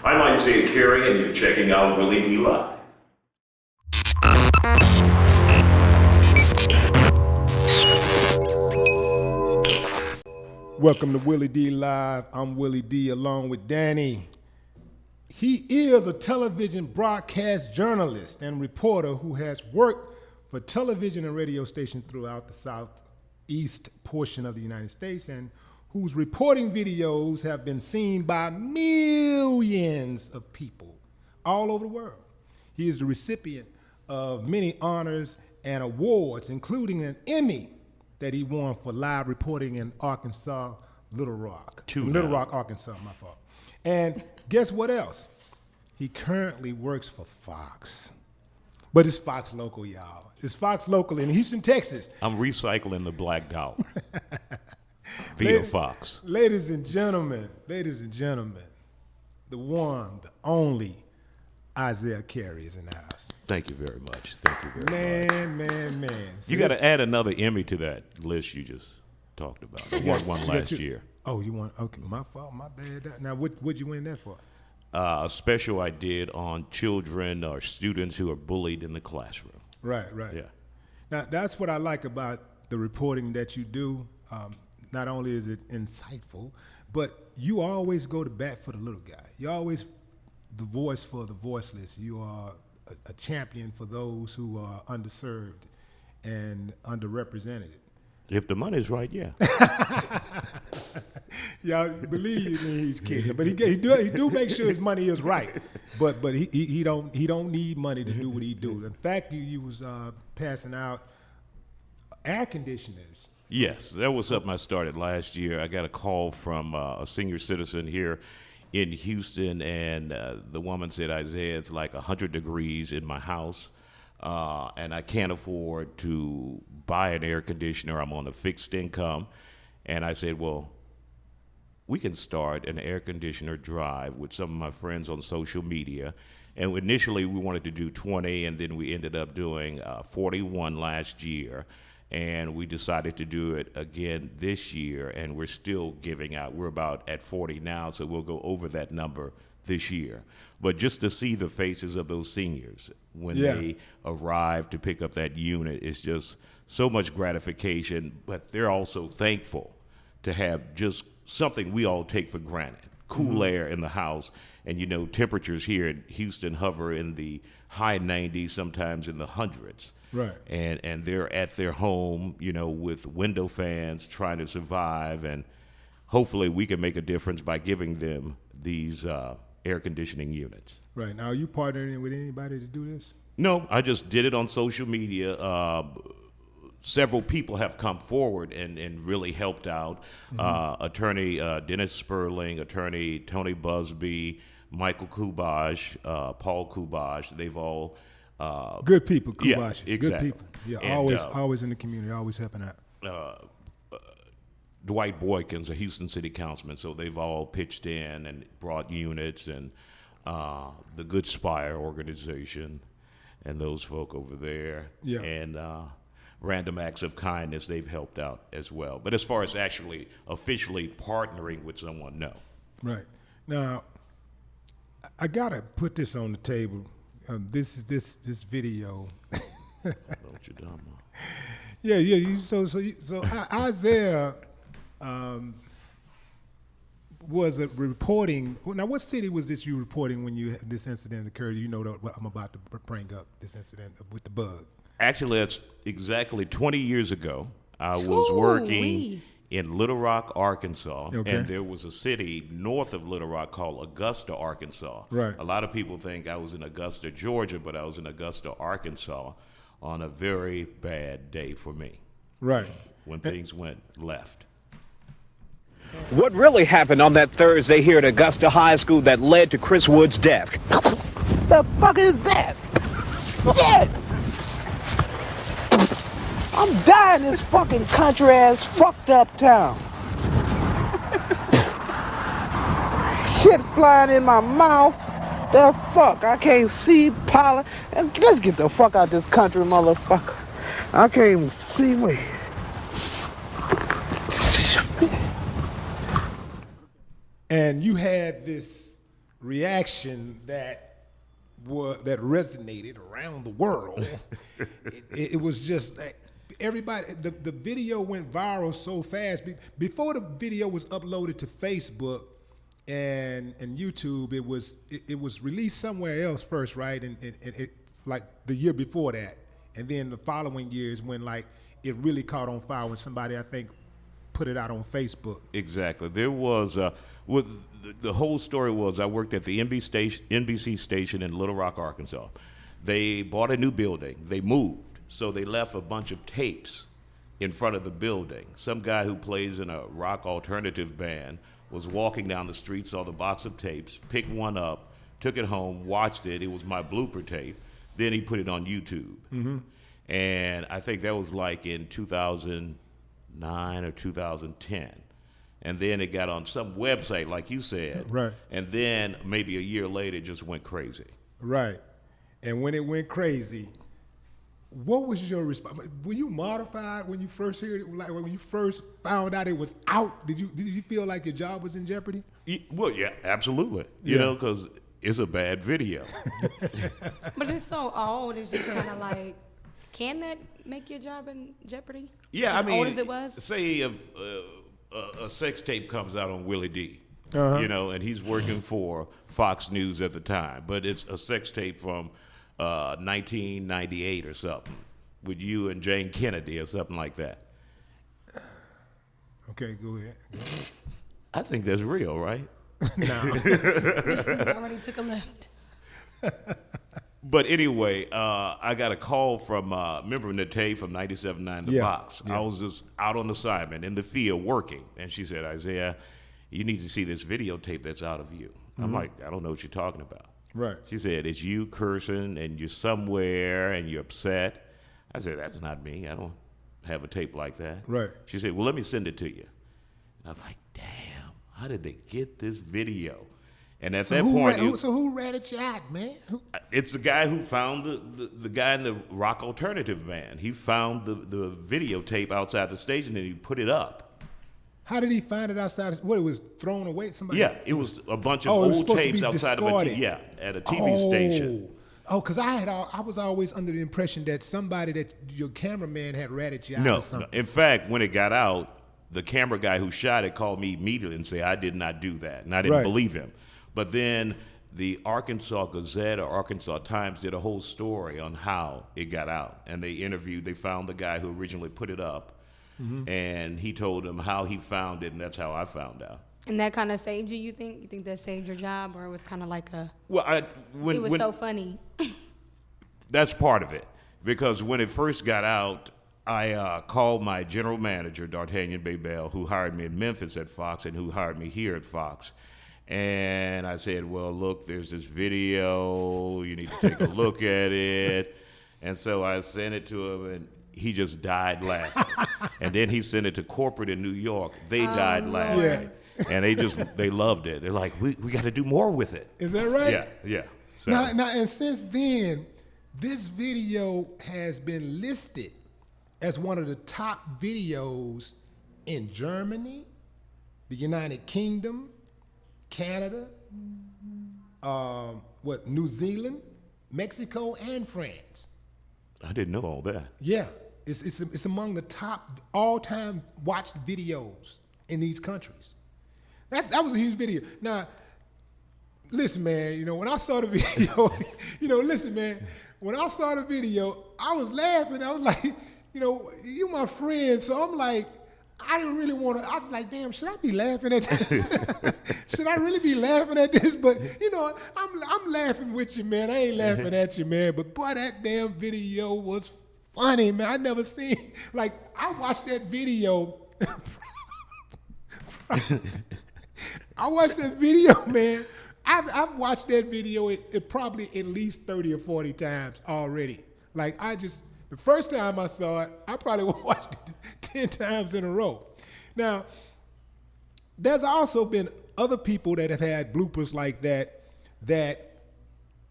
I'm Isiah Carey, and you're checking out Willie D Live. Welcome to Willie D Live. I'm Willie D along with Danny. He is a television broadcast journalist and reporter who has worked for television and radio stations throughout the southeast portion of the United States and whose reporting videos have been seen by millions of people all over the world. He is the recipient of many honors and awards, including an Emmy that he won for live reporting in Arkansas, Little Rock. Little Rock, Arkansas, my fault. And guess what else? He currently works for Fox. But it's Fox Local, y'all. It's Fox Local in Houston, Texas. I'm recycling the black dollar via Fox. Ladies and gentlemen, the one, the only Isiah Carey is in the house. Thank you very much. Thank you very much. Man. You got to add another Emmy to that list you just talked about. I won one last year. Oh, you won? Okay, my fault, my bad. Now, what'd you win that for? A special I did on children or students who are bullied in the classroom. Right. Yeah. Now, that's what I like about the reporting that you do. Not only is it insightful, but you always go to bat for the little guy. You're always the voice for the voiceless. You are a champion for those who are underserved and underrepresented. If the money's right, yeah. Y'all believe me, he's kidding, but he do make sure his money is right. But he don't need money to do what he do. In fact, you was passing out air conditioners. Yes, that was something I started last year. I got a call from a senior citizen here in Houston, and the woman said, Isiah, it's like 100 degrees in my house, and I can't afford to buy an air conditioner. I'm on a fixed income. And I said, well, we can start an air conditioner drive with some of my friends on social media. And initially we wanted to do 20, and then we ended up doing 41 last year. And we decided to do it again this year, and we're still giving out. We're about at 40 now, so we'll go over that number this year. But just to see the faces of those seniors when they arrive to pick up that unit is just so much gratification, but they're also thankful to have just something we all take for granted, cool air in the house. And, you know, temperatures here in Houston hover in the high 90s, sometimes in the hundreds. Right. And they're at their home, you know, with window fans trying to survive. And hopefully we can make a difference by giving them these air conditioning units. Right. Now, are you partnering with anybody to do this? No, I just did it on social media. Several people have come forward and really helped out. Attorney Dennis Sperling, attorney Tony Busby, Michael Kubash, Paul Kubash, they've all good people, Kubashes. Yeah, exactly. Good people. Yeah, And, always in the community, always helping out. Dwight Boykins, a Houston city councilman, so they've all pitched in and brought units, and the Good Spire organization and those folk over there. Yeah. And Random Acts of Kindness, they've helped out as well. But as far as actually officially partnering with someone, no. Right. Now, I gotta put this on the table. This video. Don't you dumb? Yeah. So Isiah was reporting. Now, what city was this you reporting when this incident occurred? You know what I'm about to bring up, this incident with the bug. Actually, that's exactly 20 years ago. I was working in Little Rock, Arkansas, and there was a city north of Little Rock called Augusta, Arkansas. Right. A lot of people think I was in Augusta, Georgia, but I was in Augusta, Arkansas on a very bad day for me. Right. When things went left. What really happened on that Thursday here at Augusta High School that led to Chris Wood's death? The fuck is that? Shit! I'm dying in this fucking country-ass fucked up town. Shit flying in my mouth. The fuck? I can't see pollen. And let's get the fuck out this country, motherfucker. I can't even see me. And you had this reaction that resonated around the world. it was just like everybody. The video went viral so fast. Before the video was uploaded to Facebook and YouTube, it was released somewhere else first, right? And it like the year before that, and then the following years when like it really caught on fire when somebody, I think, put it out on Facebook. Exactly. There was the whole story was I worked at the NBC station in Little Rock, Arkansas. They bought a new building. They moved, so they left a bunch of tapes in front of the building. Some guy who plays in a rock alternative band was walking down the street, saw the box of tapes, picked one up, took it home, watched it. It was my blooper tape. Then he put it on YouTube. Mm-hmm. And I think that was like in 2009 or 2010. And then it got on some website, like you said. Right. And then maybe a year later, it just went crazy. Right. And when it went crazy, what was your response? Were you mortified when you first heard it? Like when you first found out it was out, did you feel like your job was in jeopardy? Well, yeah, absolutely. You know, because it's a bad video. But it's so old. It's just kind of like, can that make your job in jeopardy? Yeah, I mean, old as it was? Say if a sex tape comes out on Willie D, Uh-huh. you know, and he's working for Fox News at the time, but it's a sex tape from 1998 or something with you and Jane Kennedy or something like that. Okay, go ahead. I think that's real, right? No. Already took a left. But anyway, I got a call from, remember Nate from 97.9 The Box. Yeah. I was just out on assignment in the field working, and she said, Isiah, you need to see this videotape that's out of you. Mm-hmm. I'm like, I don't know what you're talking about. Right. She said, it's you cursing, and you're somewhere, and you're upset. I said, that's not me. I don't have a tape like that. Right. She said, well, let me send it to you. And I was like, damn, how did they get this video? And at that point, who ratted you out, man? it's the guy who found the guy in the rock alternative band. He found the videotape outside the station and he put it up. How did he find it outside? What, it was thrown away? Somebody? Yeah, it was a bunch of Oh, it was old supposed to tapes be outside discarded. at a TV station. Oh, because I was always under the impression that somebody, that your cameraman had ratted you out or No. something. In fact, when it got out, the camera guy who shot it called me immediately and said, I did not do that. And I didn't Right. believe him. But then the Arkansas Gazette or Arkansas Times did a whole story on how it got out. And they found the guy who originally put it up. Mm-hmm. And he told them how he found it, and that's how I found out. And that kind of saved you, you think? You think that saved your job, or it was kind of like a... Well, it was so funny. That's part of it. Because when it first got out, I called my general manager, D'Artagnan Babel, who hired me in Memphis at Fox and who hired me here at Fox. And I said, well, look, there's this video. You need to take a look at it. And so I sent it to him, and he just died laughing. And then he sent it to corporate in New York. They died laughing. Yeah. And they loved it. They're like, we got to do more with it. Is that right? Yeah. So, Now, and since then, this video has been listed as one of the top videos in Germany, the United Kingdom, Canada, New Zealand, Mexico, and France. I didn't know all that. Yeah, it's among the top all-time watched videos in these countries. That was a huge video. Now, listen, man. When I saw the video, listen, man. When I saw the video, I was laughing. I was like, you my friend, so I'm like, I didn't really want to. I was like, damn, should I be laughing at this? Should I really be laughing at this? But I'm laughing with you, man. I ain't laughing at you, man. But boy, that damn video was funny, man. I never seen, like, I watched that video. I watched that video, man. I've watched that video it probably at least 30 or 40 times already. Like, the first time I saw it, I probably watched it 10 times in a row. Now, there's also been other people that have had bloopers like that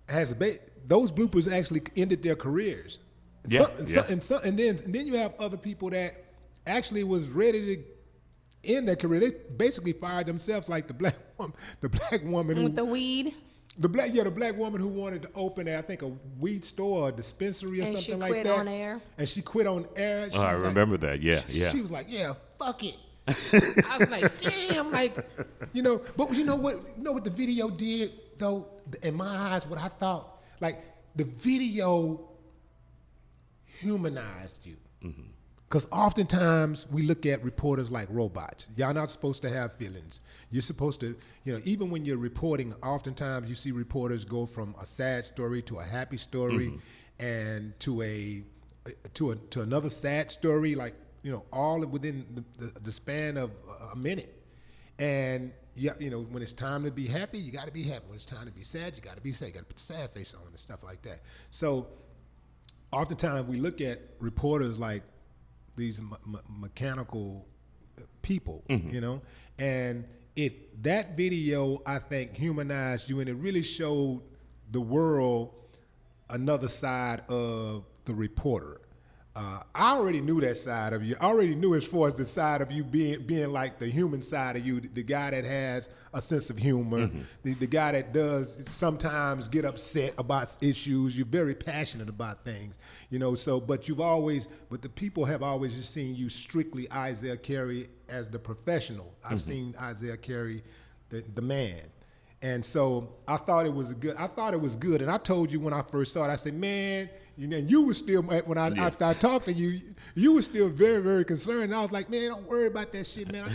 those bloopers actually ended their careers. And then you have other people that actually was ready to end their career. They basically fired themselves, like the black woman who, With the weed. the black woman who wanted to open, I think, a weed store or a dispensary or And something she like quit that. on air. And she quit on air. She I was like- remember that. Yeah, yeah. She was like, yeah, fuck it. I was like, damn, like, but you know what the video did, though, in my eyes, what I thought, like, the video humanized you. Because oftentimes we look at reporters like robots. Y'all not supposed to have feelings. You're supposed to, even when you're reporting, oftentimes you see reporters go from a sad story to a happy story, and to another sad story, like, all within the span of a minute. And yeah, when it's time to be happy, you got to be happy. When it's time to be sad, you got to be sad. You got to put the sad face on and stuff like that. So oftentimes we look at reporters like these mechanical people, and that video, I think, humanized you, and it really showed the world another side of the reporter. I already knew that side of you. I already knew as far as the side of you being like the human side of you, the guy that has a sense of humor, the guy that does sometimes get upset about issues. You're very passionate about things, but but the people have always just seen you strictly Isiah Carey as the professional. I've seen Isiah Carey, the man. And so I thought it was good. And I told you when I first saw it, I said, man, and you were still, after I talked to you, you were still very, very concerned. And I was like, man, don't worry about that shit, man.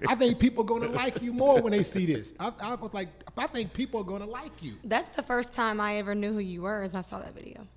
I think people are gonna like you more when they see this. I was like, I think people are gonna like you. That's the first time I ever knew who you were, as I saw that video.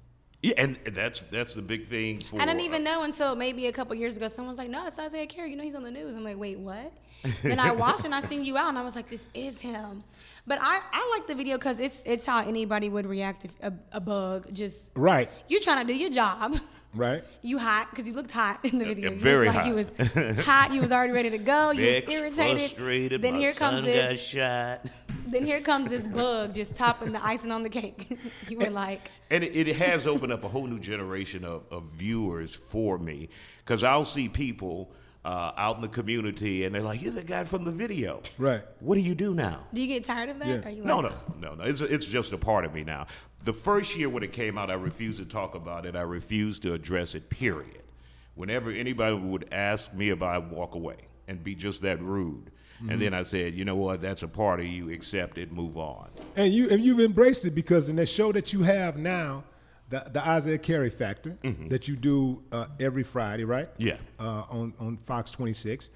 Yeah, and that's the big thing for. I didn't even know until maybe a couple years ago. Someone was like, "No, it's Isiah Carey. He's on the news." I'm like, "Wait, what?" Then I watched and I seen you out, and I was like, "This is him." But I like the video because it's how anybody would react if a bug just right. You're trying to do your job. Right. You hot because you looked hot in the video. Very you looked hot. Like you was hot. You was already ready to go. You was irritated. Frustrated. Then my here son comes got this. shot. Then here comes this bug just topping the icing on the cake. You were like. And it has opened up a whole new generation of viewers for me, because I'll see people out in the community and they're like, "You're the guy from the video." Right. What do you do now? Do you get tired of that? Yeah. Are you No. like, It's just a part of me now. The first year when it came out, I refused to talk about it. I refused to address it, period. Whenever anybody would ask me about it, I'd walk away and be just that rude. And then I said, you know what, that's a part of you, accept it, move on. And you've embraced it, because in the show that you have now, the Isiah Carey Factor, that you do every Friday, right? Yeah. On Fox 26.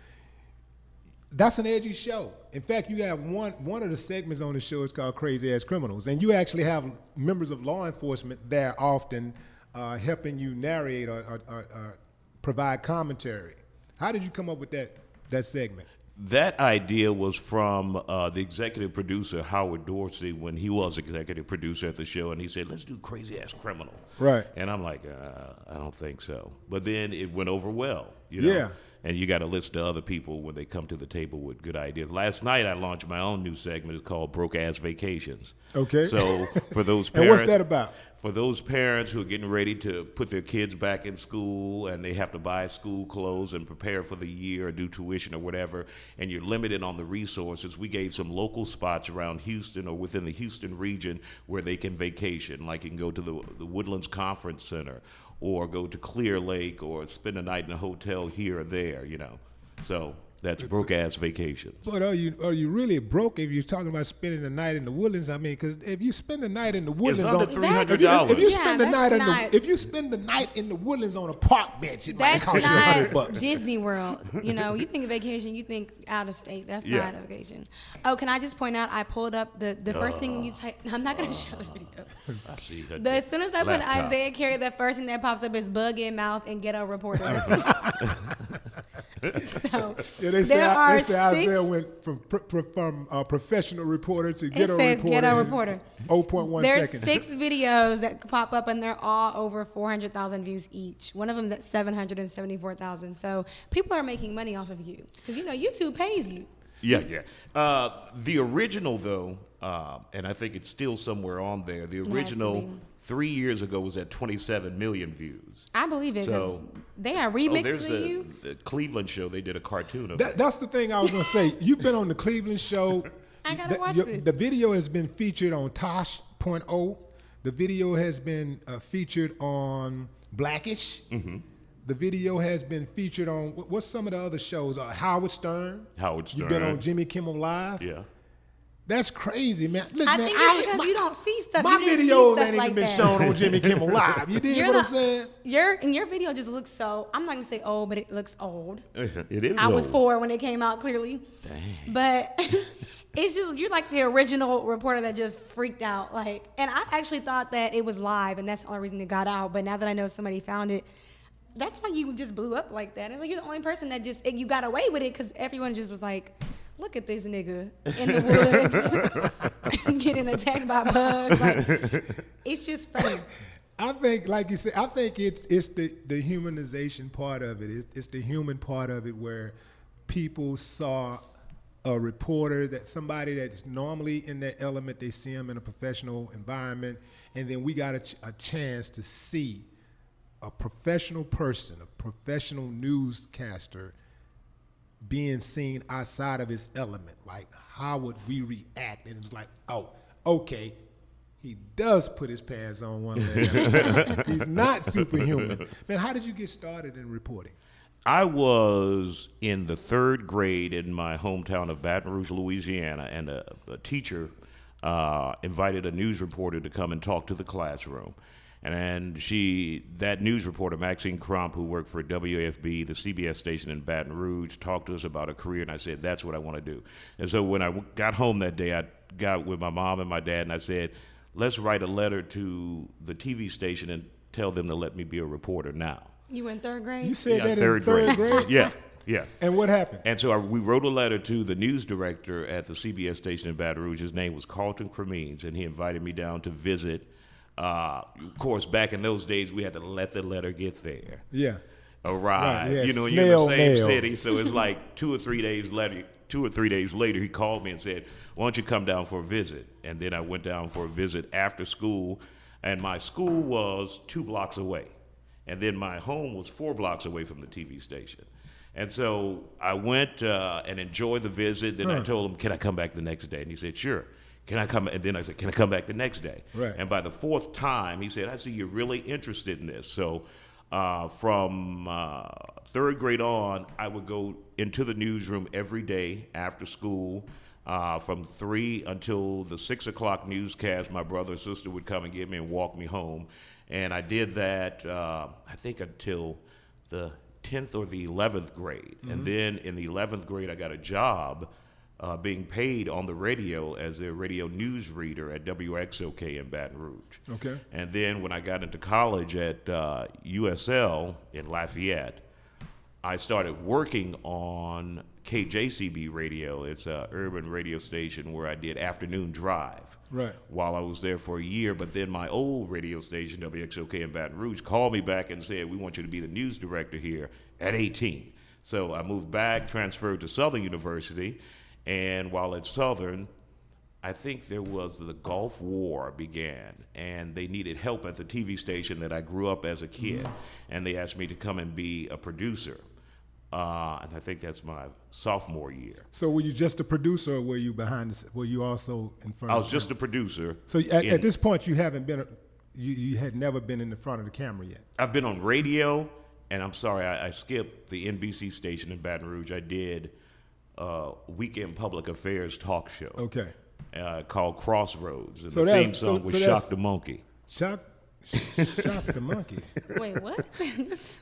That's an edgy show. In fact, you have one of the segments on the show is called Crazy Ass Criminals, and you actually have members of law enforcement there often helping you narrate or provide commentary. How did you come up with that segment? That idea was from the executive producer, Howard Dorsey, when he was executive producer at the show, and he said, "Let's do Crazy Ass Criminal." Right. And I'm like, I don't think so. But then it went over well, Yeah. And you got to listen to other people when they come to the table with good ideas. Last night I launched my own new segment. It's called Broke Ass Vacations. Okay. So for those And parents, what's that about? For those parents who are getting ready to put their kids back in school and they have to buy school clothes and prepare for the year or do tuition or whatever, and you're limited on the resources, we gave some local spots around Houston or within the Houston region where they can vacation. Like you can go to the Woodlands Conference Center, or go to Clear Lake, or spend a night in a hotel here or there, So that's broke ass vacations. But are you really broke if you're talking about spending the night in the Woodlands? I mean, because if you spend the night in the Woodlands, It's under $300. if you Yeah, spend the that's night not- if you spend the night in the Woodlands on a park bench, it might That's cost you not $100. Disney World. You think of vacation, you think out of state. That's Yeah. not a vacation. Oh, can I just point out, I pulled up the first thing you type. I'm not going to show the video. I see. As soon as I put Laptop. Isiah Carey, the first thing that pops up is bug in mouth and ghetto reporter. So Yeah, they say Isiah went from professional reporter to ghetto says reporter. ghetto in reporter. 0.1 There's seconds. 6 videos that pop up, and they're all over 400,000 views each. One of them is at 774,000. So people are making money off of you, because YouTube pays you. Yeah. The original, though, and I think it's still somewhere on there, the has to original be. 3 years ago was at 27 million views. I believe it. 'Cause So They are Oh, remixing there's you. the Cleveland show. They did a cartoon of it. That's the thing I was gonna say. You've been on the Cleveland show. I gotta watch this. The video has been featured on Tosh.0. The video has been featured on Blackish. Mm-hmm. The video has been featured on what's some of the other shows? Howard Stern. Howard Stern. You've been on Jimmy Kimmel Live. Yeah. That's crazy, man. Look, I man, think it's because you don't see stuff. My You didn't see videos stuff ain't like even been that. shown on Jimmy Kimmel Live. You dig what I'm saying? Your video just looks so. I'm not gonna say old, but it looks old. It is. I was old. 4 when it came out, clearly. Dang. But it's just you're like the original reporter that just freaked out. Like, and I actually thought that it was live, and that's the only reason it got out. But now that I know somebody found it, that's why you just blew up like that. It's like you're the only person that just you got away with it because everyone just was like, "Look at this nigga in the woods getting attacked by bugs." Like, it's just funny. I think, like you said, I think it's the humanization part of it. It's the human part of it where people saw a reporter, that somebody that's normally in their element, they see them in a professional environment, and then we got a chance to see a professional person, a professional newscaster being seen outside of his element. Like, how would we react? And it was like, oh, okay, he does put his pants on one leg at a time. He's not superhuman. Man, how did you get started in reporting? I was in the 3rd grade in my hometown of Baton Rouge, Louisiana, and a teacher invited a news reporter to come and talk to the classroom. And that news reporter, Maxine Crump, who worked for WAFB, the CBS station in Baton Rouge, talked to us about a career, and I said, that's what I want to do. And so when I got home that day, I got with my mom and my dad, and I said, let's write a letter to the TV station and tell them to let me be a reporter now. You were in 3rd grade? You said that in third third grade? Yeah, yeah. And what happened? And so we wrote a letter to the news director at the CBS station in Baton Rouge. His name was Carlton Cremines, and he invited me down to visit. Of course, back in those days, we had to let the letter get there. Yeah. Arrive. Right, yeah, You know, you're in the snail same mail. city, so it's like 2 or 3 days later, he called me and said, why don't you come down for a visit? And then I went down for a visit after school, and my school was 2 blocks away. And then my home was 4 blocks away from the TV station. And so I went and enjoyed the visit. Then I told him, can I come back the next day? And he said, sure. Can I come? And then I said, can I come back the next day? Right. And by the 4th time, he said, I see you're really interested in this. So from 3rd grade on, I would go into the newsroom every day after school. From 3 until the 6 o'clock newscast, my brother and sister would come and get me and walk me home. And I did that, I think, until the 10th or the 11th grade. Mm-hmm. And then in the 11th grade, I got a job being paid on the radio as a radio news reader at WXOK in Baton Rouge. Okay. And then when I got into college at USL in Lafayette, I started working on KJCB radio. It's an urban radio station where I did afternoon drive. Right. While I was there for a year, but then my old radio station, WXOK in Baton Rouge, called me back and said, we want you to be the news director here at 18. So I moved back, transferred to Southern University, and while at Southern, I think there was the Gulf War began, and they needed help at the TV station that I grew up as a kid, and they asked me to come and be a producer. And I think that's my sophomore year. So were you just a producer, or were you were you also in front? I of was the just a producer. So at this point, you haven't been, you had never been in the front of the camera yet. I've been on radio, and I'm sorry, I skipped the NBC station in Baton Rouge. I did a weekend public affairs talk show. Okay. Called Crossroads, and So the that's- theme song so was that's- Shock the Monkey. Shock the monkey. Wait, what?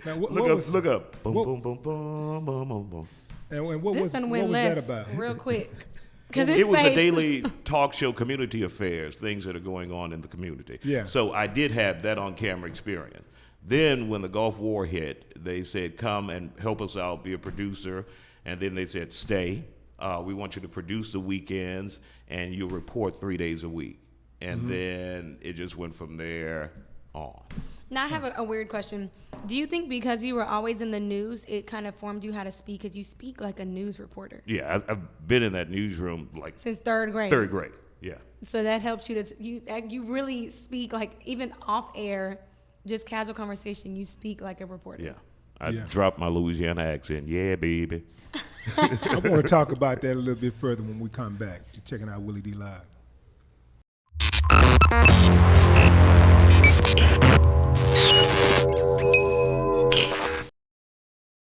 Now, what Look was, up. Boom, what- boom, boom, boom, boom, boom, boom. And what This was, one what went was left that about? real quick. Because It was a daily talk show, community affairs, things that are going on in the community. Yeah. So I did have that on camera experience. Then when the Gulf War hit, they said, come and help us out, be a producer. And then they said, stay. We want you to produce the weekends, and you'll report 3 days a week. And then it just went from there on. Now I have a weird question. Do you think because you were always in the news, it kind of formed you how to speak? Because you speak like a news reporter. Yeah, I've been in that newsroom like Since 3rd grade. 3rd grade. Yeah. So that helps you to you really speak like even off air, just casual conversation. You speak like a reporter. Yeah, I Yeah. dropped my Louisiana accent. Yeah, baby. I want to talk about that a little bit further when we come back. You're checking out Willie D Live.